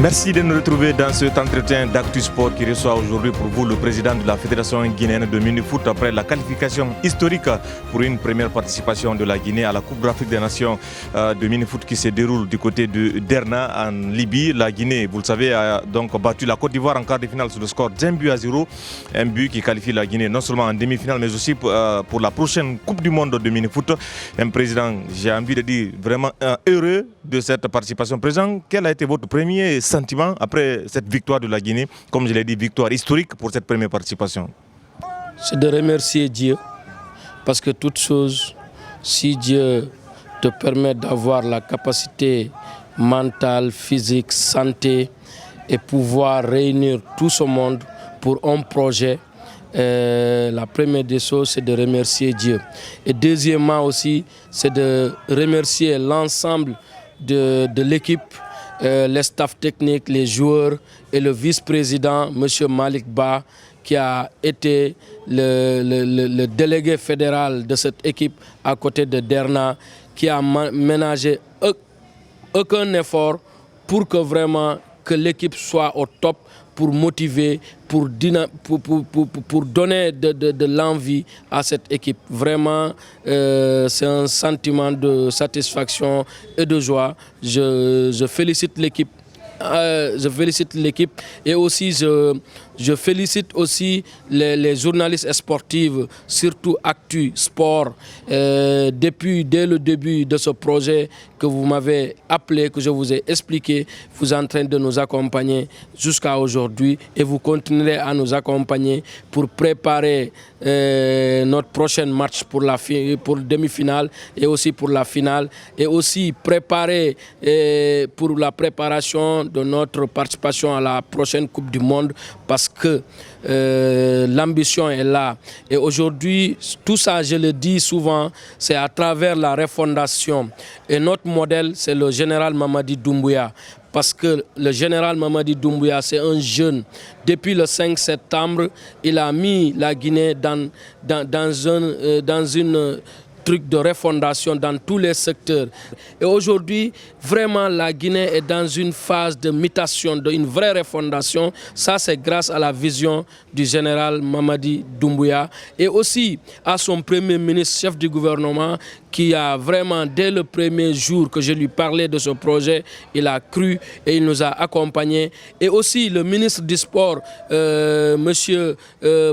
Merci de nous retrouver dans cet entretien d'Actu Sport qui reçoit aujourd'hui pour vous le président de la Fédération guinéenne de mini-foot après la qualification historique pour une première participation de la Guinée à la Coupe d'Afrique des Nations de mini-foot qui se déroule du côté de Derna en Libye. La Guinée, vous le savez, a donc battu la Côte d'Ivoire en quart de finale sur le score d'1-0. Un but qui qualifie la Guinée non seulement en demi-finale mais aussi pour la prochaine Coupe du Monde de mini-foot. Un président, j'ai envie de dire, vraiment heureux de cette participation. Président, quel a été votre premier sentiment après cette victoire de la Guinée, comme je l'ai dit, victoire historique pour cette première participation? C'est de remercier Dieu, parce que toute chose, si Dieu te permet d'avoir la capacité mentale, physique, santé et pouvoir réunir tout ce monde pour un projet, la première des choses, c'est de remercier Dieu. Et deuxièmement aussi, c'est de remercier l'ensemble de l'équipe, les staffs techniques, les joueurs et le vice-président, M. Malik Ba, qui a été le délégué fédéral de cette équipe à côté de Derna, qui a ménagé aucun effort pour que vraiment que l'équipe soit au top, pour motiver, pour donner de l'envie à cette équipe. Vraiment, c'est un sentiment de satisfaction et de joie. Je félicite l'équipe. Et aussi je félicite aussi les journalistes sportifs, surtout Actu Sport, dès le début de ce projet que vous m'avez appelé, que je vous ai expliqué, vous êtes en train de nous accompagner jusqu'à aujourd'hui et vous continuerez à nous accompagner pour préparer notre prochain match pour demi-finale et aussi pour la finale, et aussi préparer pour la préparation de notre participation à la prochaine Coupe du Monde, parce que l'ambition est là. Et aujourd'hui, tout ça, je le dis souvent, c'est à travers la refondation. Et notre modèle, c'est le général Mamadi Doumbouya. Parce que le général Mamadi Doumbouya, c'est un jeune. Depuis le 5 septembre, il a mis la Guinée dans une truc de refondation dans tous les secteurs. Et aujourd'hui, vraiment, la Guinée est dans une phase de mutation, d'une vraie refondation. Ça, c'est grâce à la vision du général Mamadi Doumbouya et aussi à son premier ministre, chef du gouvernement, qui a vraiment, dès le premier jour que je lui parlais de ce projet, il a cru et il nous a accompagnés. Et aussi le ministre du Sport, M.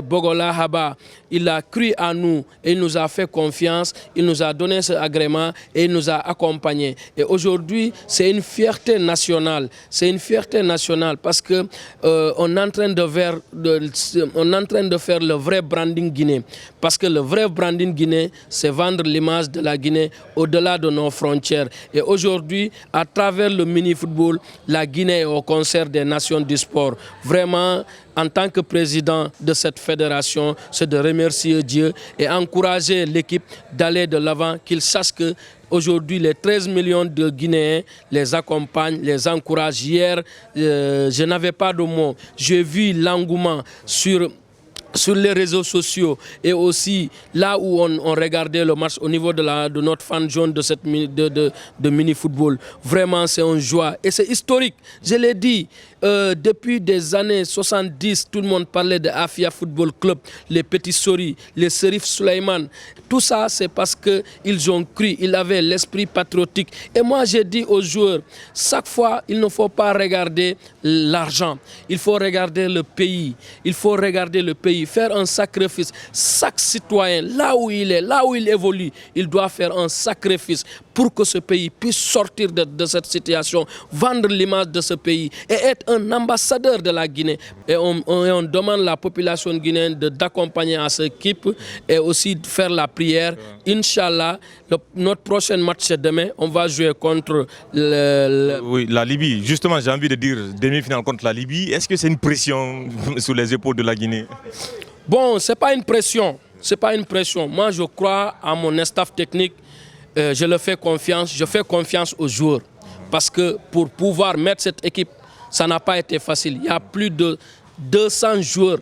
Bogola Haba, il a cru à nous et il nous a fait confiance, il nous a donné ce agrément et il nous a accompagnés. Et aujourd'hui, c'est une fierté nationale. C'est une fierté nationale parce que on est en train de faire le vrai branding guinéen. Parce que le vrai branding guinéen, c'est vendre l'image de la Guinée au-delà de nos frontières. Et aujourd'hui, à travers le mini-football, la Guinée est au concert des nations du sport. Vraiment, en tant que président de cette fédération, c'est de remercier Dieu et encourager l'équipe d'aller de l'avant, qu'ils sachent que aujourd'hui, les 13 millions de Guinéens les accompagnent, les encouragent. Hier, je n'avais pas de mots. J'ai vu l'engouement sur les réseaux sociaux et aussi là où on regardait le match au niveau de notre fan zone de mini-football. Vraiment, c'est une joie et c'est historique. Je l'ai dit, depuis des années 70, tout le monde parlait de Afia Football Club, les Petits Sori, les Serif Suleiman. Tout ça, c'est parce qu'ils ont cru, ils avaient l'esprit patriotique. Et moi, j'ai dit aux joueurs, chaque fois, il ne faut pas regarder l'argent. Il faut regarder le pays. Il faut regarder le pays, faire un sacrifice. Chaque citoyen, là où il est, là où il évolue, il doit faire un sacrifice pour que ce pays puisse sortir de cette situation, vendre l'image de ce pays et être un ambassadeur de la Guinée. Et on demande à la population guinéenne d'accompagner à cette équipe et aussi de faire la prière. Inch'Allah, notre prochain match c'est demain. On va jouer contre Oui, la Libye. Justement, j'ai envie de dire demi-finale contre la Libye. Est-ce que c'est une pression sur les épaules de la Guinée? Bon, c'est pas une pression. C'est pas une pression. Moi, je crois à mon staff technique. Je leur fais confiance. Je fais confiance aux joueurs. Parce que pour pouvoir mettre cette équipe, ça n'a pas été facile. Il y a plus de 200 joueurs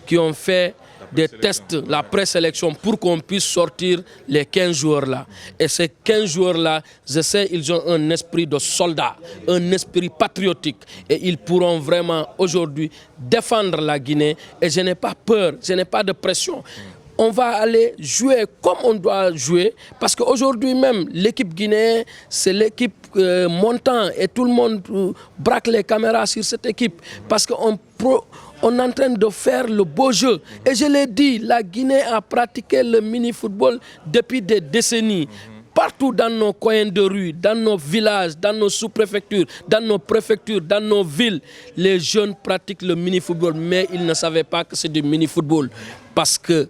qui ont fait des tests, la présélection pour qu'on puisse sortir les 15 joueurs-là. Et ces 15 joueurs-là, je sais, ils ont un esprit de soldat, un esprit patriotique. Et ils pourront vraiment aujourd'hui défendre la Guinée. Et je n'ai pas peur, je n'ai pas de pression. On va aller jouer comme on doit jouer, parce qu'aujourd'hui même, l'équipe guinéenne, c'est l'équipe montant et tout le monde braque les caméras sur cette équipe, parce qu'on est en train de faire le beau jeu. Et je l'ai dit, la Guinée a pratiqué le mini-football depuis des décennies. Partout dans nos coins de rue, dans nos villages, dans nos sous-préfectures, dans nos préfectures, dans nos villes, les jeunes pratiquent le mini-football, mais ils ne savaient pas que c'est du mini-football. Parce que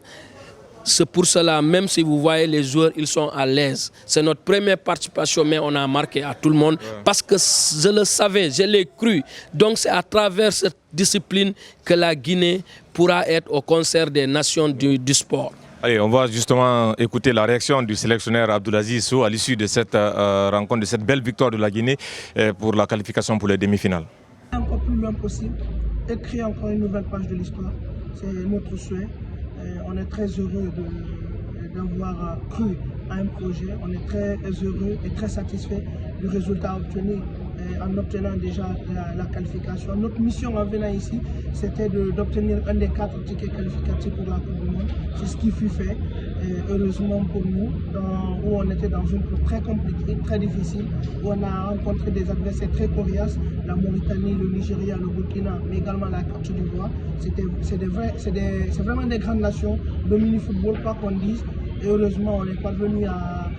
c'est pour cela, même si vous voyez les joueurs, ils sont à l'aise. C'est notre première participation, mais on a marqué à tout le monde. Parce que je le savais, je l'ai cru. Donc c'est à travers cette discipline que la Guinée pourra être au concert des nations du sport. Allez, on va justement écouter la réaction du sélectionneur Abdoulaziz Sow à l'issue de cette rencontre, de cette belle victoire de la Guinée pour la qualification pour les demi-finales. Encore plus loin possible, écrire encore une nouvelle page de l'histoire, c'est notre souhait. On est très heureux d'avoir cru à un projet. On est très heureux et très satisfait du résultat obtenu en obtenant déjà la qualification. Notre mission en venant ici, c'était d'obtenir un des 4 tickets qualificatifs pour la Coupe du Monde. C'est ce qui fut fait, heureusement pour nous, où on était dans une coupe très compliquée, très difficile, où on a rencontré des adversaires très coriaces, la Mauritanie, le Nigeria, le Burkina, mais également la Côte d'Ivoire. C'est vraiment des grandes nations de mini-football, quoi qu'on dise. Et heureusement, on est parvenu à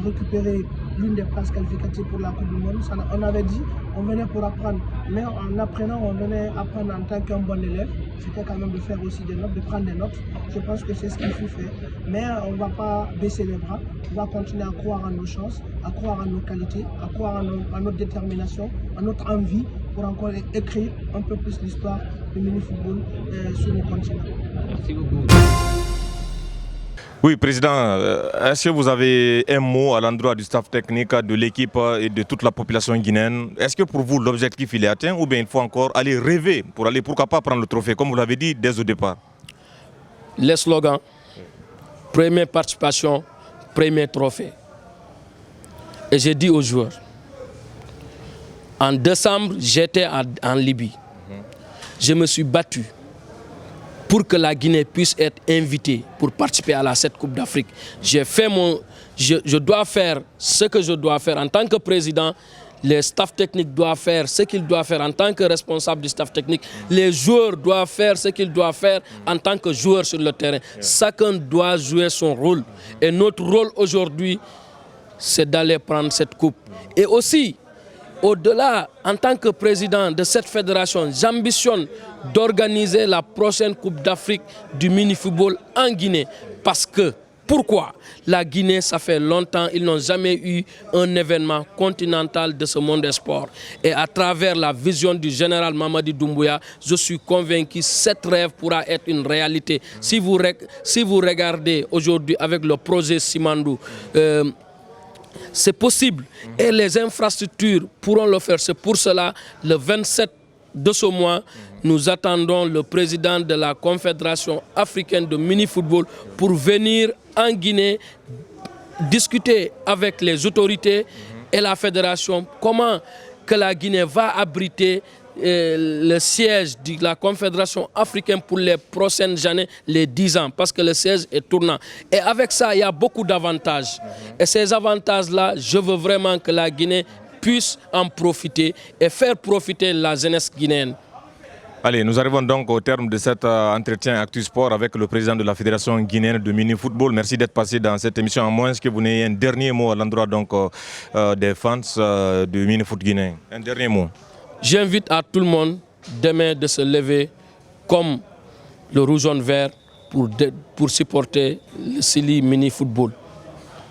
récupérer l'une des places qualificatives pour la Coupe du Monde. On avait dit, on venait pour apprendre, mais en apprenant, on venait apprendre en tant qu'un bon élève. C'était quand même de faire aussi des notes, de prendre des notes. Je pense que c'est ce qu'il faut faire. Mais on ne va pas baisser les bras. On va continuer à croire en nos chances, à croire en nos qualités, à croire en notre détermination, en notre envie pour encore écrire un peu plus l'histoire du mini-football sur le continent. Merci beaucoup. Oui, Président, est-ce que vous avez un mot à l'endroit du staff technique, de l'équipe et de toute la population guinéenne? Est-ce que pour vous, l'objectif il est atteint ou bien il faut encore aller rêver pour aller, pourquoi pas, prendre le trophée, comme vous l'avez dit dès au départ? Les slogans, première participation, premier trophée. Et j'ai dit aux joueurs, en décembre, j'étais en Libye. Je me suis battu pour que la Guinée puisse être invitée pour participer à cette Coupe d'Afrique. Je dois faire ce que je dois faire en tant que président. Les staffs techniques doivent faire ce qu'ils doivent faire en tant que responsable du staff technique. Les joueurs doivent faire ce qu'ils doivent faire en tant que joueurs sur le terrain. Chacun doit jouer son rôle. Et notre rôle aujourd'hui, c'est d'aller prendre cette coupe. Et aussi, au-delà, en tant que président de cette fédération, j'ambitionne d'organiser la prochaine Coupe d'Afrique du mini-football en Guinée. Parce que, pourquoi? La Guinée, ça fait longtemps, ils n'ont jamais eu un événement continental de ce monde des sports. Et à travers la vision du général Mamadi Doumbouya, je suis convaincu que cet rêve pourra être une réalité. Si vous regardez aujourd'hui avec le projet Simandou, c'est possible et les infrastructures pourront le faire. C'est pour cela, le 27 de ce mois, nous attendons le président de la Confédération africaine de mini-football pour venir en Guinée discuter avec les autorités et la fédération comment que la Guinée va abriter le siège de la Confédération africaine pour les prochaines années, les 10 ans, parce que le siège est tournant. Et avec ça, il y a beaucoup d'avantages. Et ces avantages-là, je veux vraiment que la Guinée puisse en profiter et faire profiter la jeunesse guinéenne. Allez, nous arrivons donc au terme de cet entretien Actu Sport avec le président de la Fédération guinéenne de mini-football. Merci d'être passé dans cette émission, à moins que vous n'ayez un dernier mot à l'endroit des fans du mini-foot guinéen. Un dernier mot. J'invite à tout le monde demain de se lever comme le rouge-jaune vert pour supporter le Sili mini-football.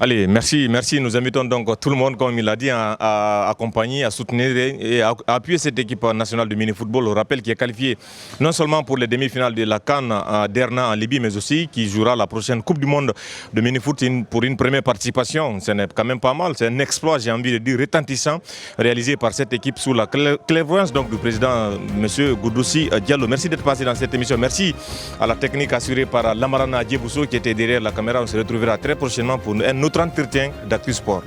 Allez, merci. Nous invitons donc tout le monde, comme il l'a dit, à accompagner, à soutenir et à appuyer cette équipe nationale de mini-football. On rappelle qui est qualifiée non seulement pour les demi-finales de la CAN d'Erna en Libye, mais aussi qui jouera la prochaine Coupe du Monde de mini-foot pour une première participation. Ce n'est quand même pas mal. C'est un exploit, j'ai envie de dire, retentissant, réalisé par cette équipe sous la clairvoyance donc, du président M. Goudoussi Diallo. Merci d'être passé dans cette émission. Merci à la technique assurée par Lamarana Djebousso qui était derrière la caméra. On se retrouvera très prochainement pour un autre entretien d'Actu Sport.